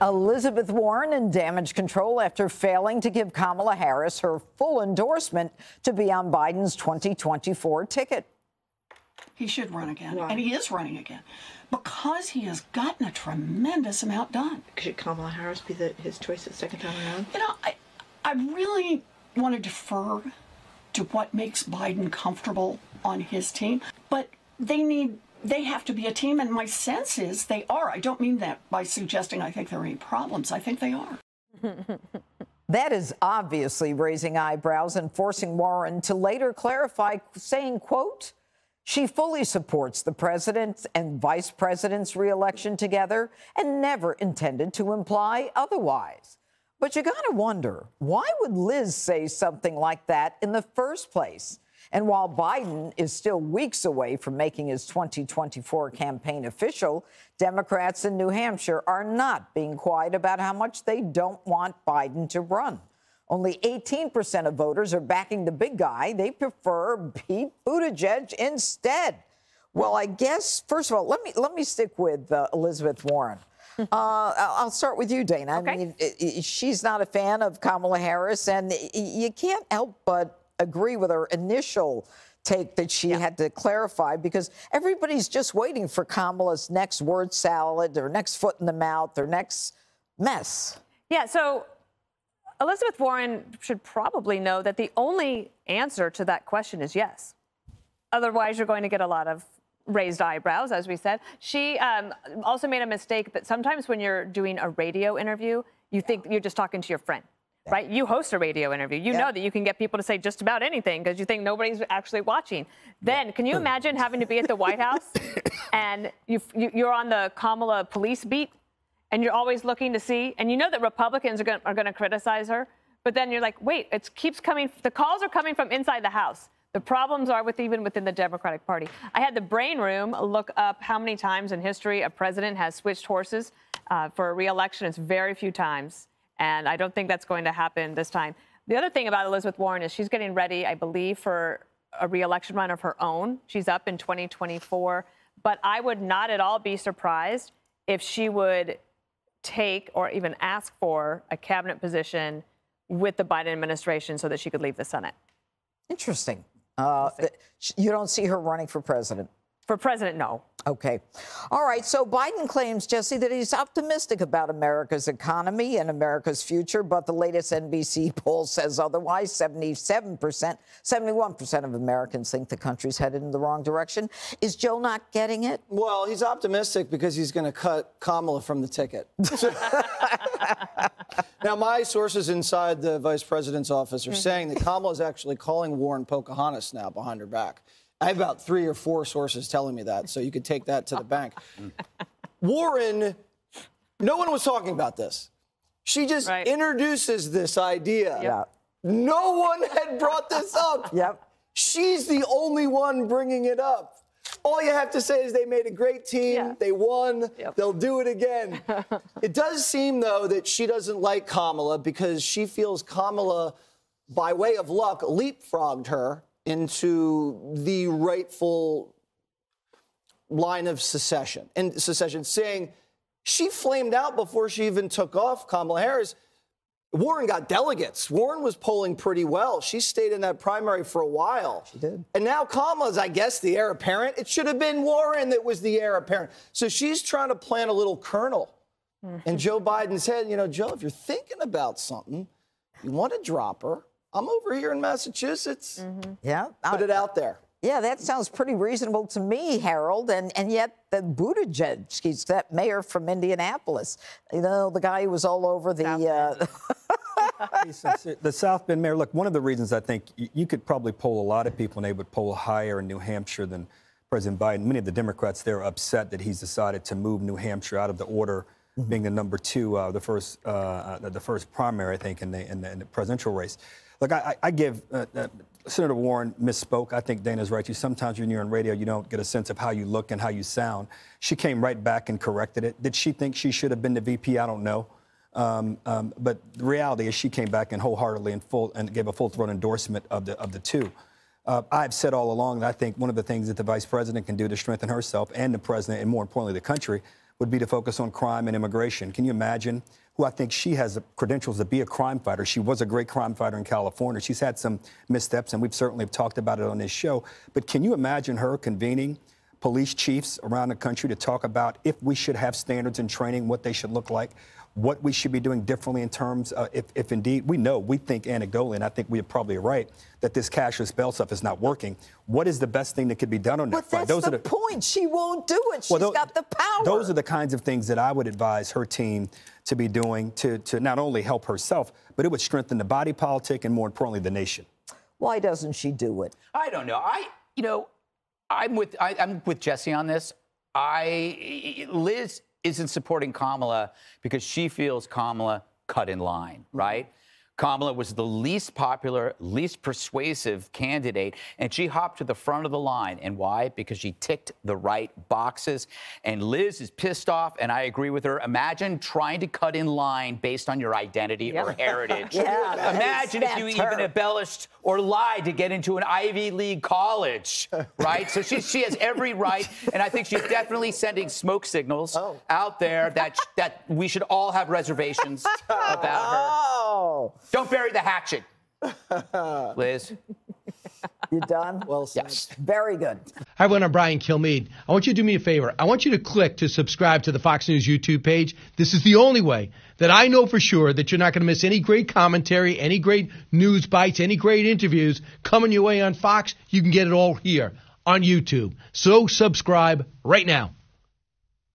Elizabeth Warren in damage control after failing to give Kamala Harris her full endorsement to be on Biden's 2024 ticket. He should run again, and he is running again, because he has gotten a tremendous amount done. Should Kamala Harris be his choice the second time around? You know, I really want to defer to what makes Biden comfortable on his team, but they have to be a team, and my sense is they are. I don't mean that by suggesting I think there are any problems. I think they are. That is obviously raising eyebrows and forcing Warren to later clarify, saying, quote, she fully supports the president and vice president's reelection together and never intended to imply otherwise. But you got to wonder, why would Liz say something like that in the first place? And while Biden is still weeks away from making his 2024 campaign official, Democrats in New Hampshire are not being quiet about how much they don't want Biden to run. Only 18% of voters are backing the big guy. They prefer Pete Buttigieg instead. Well, I guess, first of all, let me stick with Elizabeth Warren. I'll start with you, Dana. Okay. I mean, she's not a fan of Kamala Harris, and you can't help but agree with her initial take that she had to clarify, because everybody's just waiting for Kamala's next word salad or next foot in the mouth or next mess. Yeah, so Elizabeth Warren should probably know that the only answer to that question is yes. Otherwise, you're going to get a lot of raised eyebrows, as we said. She also made a mistake that sometimes when you're doing a radio interview, you think you're just talking to your friend. Right? You host a radio interview. You know that you can get people to say just about anything because you think nobody's actually watching. Then can you imagine having to be at the White House and you're on the Kamala police beat and you're always looking to see, and you know that Republicans are going to criticize her, but then you're like, wait, it keeps coming. The calls are coming from inside the House. The problems are even within the Democratic Party. I had the brain room look up how many times in history a president has switched horses for a re-election. It's very few times. And I don't think that's going to happen this time. The other thing about Elizabeth Warren is she's getting ready, I believe, for a re-election run of her own. She's up in 2024. But I would not at all be surprised if she would take or even ask for a cabinet position with the Biden administration so that she could leave the Senate. Interesting. You don't see her running for president? For president, no. Okay. All right. So Biden claims, Jesse, that he's optimistic about America's economy and America's future, but the latest NBC poll says otherwise. 71% of Americans think the country's headed in the wrong direction. Is Joe not getting it? Well, he's optimistic because he's going to cut Kamala from the ticket. Now, my sources inside the vice president's office are saying that Kamala is actually calling Warren Pocahontas now behind her back. I have about 3 or 4 sources telling me that, so you could take that to the bank. Warren, no one was talking about this. She just introduces this idea. Yeah. No one had brought this up. Yep. She's the only one bringing it up. All you have to say is they made a great team. Yeah. They won. Yep. They'll do it again. It does seem, though, that she doesn't like Kamala because she feels Kamala, by way of luck, leapfrogged her into the rightful line of secession, saying she flamed out before she even took off Kamala Harris. Warren got delegates. Warren was polling pretty well. She stayed in that primary for a while. She did. And now Kamala's, I guess, the heir apparent. It should have been Warren that was the heir apparent. So she's trying to plant a little kernel in Joe Biden's head. You know, Joe, if you're thinking about something, you want to drop her. I'm over here in Massachusetts. Yeah. Put it out there. Yeah, that sounds pretty reasonable to me, Harold. And yet the Buttigieg, he's that mayor from Indianapolis. You know, the guy who was all over the... The South Bend mayor, look, one of the reasons I think you could probably poll a lot of people and they would poll higher in New Hampshire than President Biden. Many of the Democrats there are upset that he's decided to move New Hampshire out of the order, being the number 2, the first primary, I think, in the presidential race. Look, I give Senator Warren misspoke. I think Dana's right. Sometimes when you're on radio, you don't get a sense of how you look and how you sound. She came right back and corrected it. Did she think she should have been the VP? I don't know. But the reality is she came back and wholeheartedly and gave a full-throat endorsement of the 2. I've said all along that I think one of the things that the vice president can do to strengthen herself and the president and, more importantly, the country would be to focus on crime and immigration. Can you imagine who I think she has the credentials to be a crime fighter? She was a great crime fighter in California. She's had some missteps, and we've certainly talked about it on this show. But can you imagine her convening police chiefs around the country to talk about if we should have standards in training, what they should look like, what we should be doing differently in terms of if indeed we think anecdotally, and I think we're probably right, that this cashless bail stuff is not working. What is the best thing that could be done on that front? But that's the point. She won't do it. She's got the power. Those are the kinds of things that I would advise her team to be doing to not only help herself, but it would strengthen the body politic and, more importantly, the nation. Why doesn't she do it? I don't know. I'm with Jesse on this. Liz isn't supporting Kamala because she feels Kamala cut in line, right? Kamala was the least popular, least persuasive candidate, and she hopped to the front of the line. And why? Because she ticked the right boxes. And Liz is pissed off, and I agree with her. Imagine trying to cut in line based on your identity or heritage. Imagine if you even embellished or lied to get into an Ivy League college, right? So she has every right, and I think she's definitely sending smoke signals out there that we should all have reservations about her. Don't bury the hatchet, Liz. You done? Well said. Yes. Very good. Hi, everyone. I'm Brian Kilmeade. I want you to do me a favor. I want you to click to subscribe to the Fox News YouTube page. This is the only way that I know for sure that you're not going to miss any great commentary, any great news bites, any great interviews coming your way on Fox. You can get it all here on YouTube. So subscribe right now.